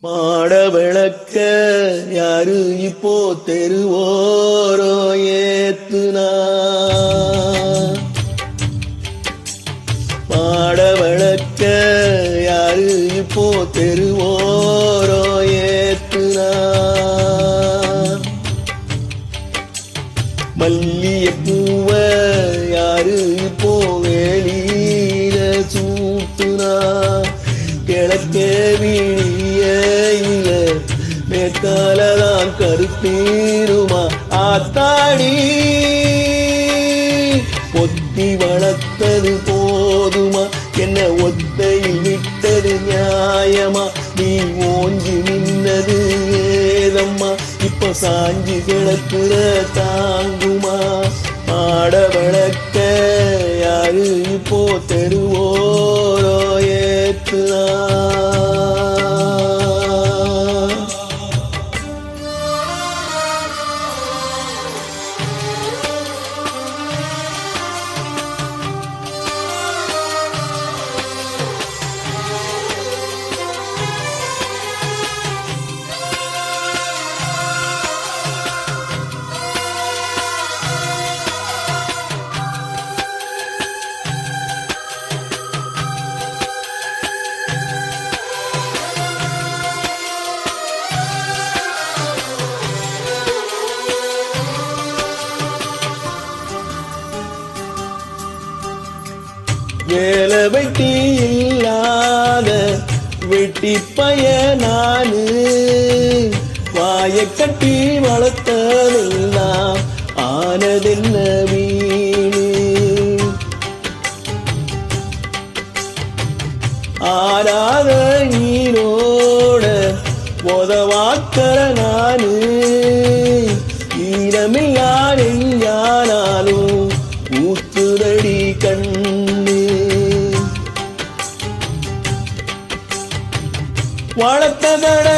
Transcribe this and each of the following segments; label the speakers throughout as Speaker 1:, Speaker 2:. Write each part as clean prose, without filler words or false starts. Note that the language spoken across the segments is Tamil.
Speaker 1: மாட விளக்க யாரு இப்போ தெருவோரோ ஏத்துனா மாட விளக்க யாரு இப்போ தெருவோரோ ஏத்துனா மல்லிய பூவ யாரு இப்போ வேலியில சூட்டுனா கிழக்கே வீழிய மேற்காலதான் கருத்தீருமா ஆத்தாடி பொத்தி வளர்த்தது போதுமா என்ன ஒத்தையில் விட்டது நியாயமா நீ ஓஞ்சி நின்னது ஏதம்மா இப்ப சாஞ்சி கிடக்குற தாங்குமா மாட வளர்க்க யாரு இப்போ தெருவோரோ ஏத்துனா வேலை வெட்டி இல்லாத வெட்டி பைய நானு வாய கட்டி வளர்த்ததெல்லாம் ஆனதென்ன வீணு ஆறாத நீரோட உதவாக்கற நானு ஈரமில்லா நெஞ்சானாலும் ஊத்துதடி கண்ணு வளர்த்ததட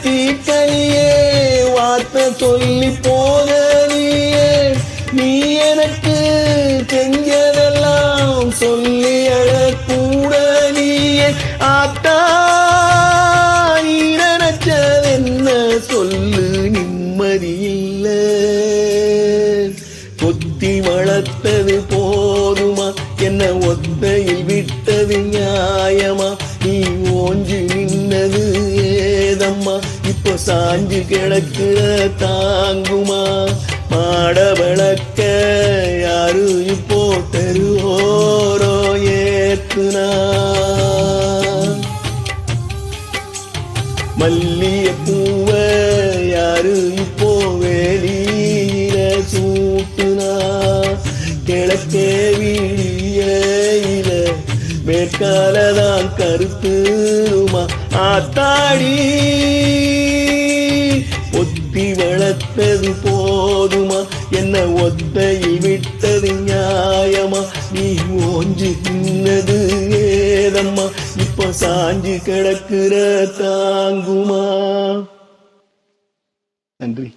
Speaker 1: தீக்கலியே வார்த்தை சொல்லி போதறியே நீ எனக்கு செஞ்சதெல்லாம் சொல்லி அழக்கூட நீயே ஆத்தா நீ நினைச்சதென்ன சொல்லு நிம்மதியில்லை கொத்தி வளர்த்தது போதுமா என்ன ஒத்தையில் விட்டது நியாயமா நீ ஓஞ்சி நின்னது ஏதம்மா இப்ப சாஞ்சு கிடக்குற தாங்குமா மாட விளக்க யாரு இப்போ தெருவோரோ ஏத்துனா மல்லிய பூவ யாரு இப்போ வேலியில சூட்டுனா கிழக்கே வீழியில மேற்காலதான் கருத்துமா ஆத்தாடி ஒத்தி வளர்த்தது போதுமா என்ன ஒத்தையில் விட்டது நியாயமா நீ ஓஞ்சி தின்னது ஏதம்மா இப்ப சாஞ்சி கிடக்குற தாங்குமா. நன்றி.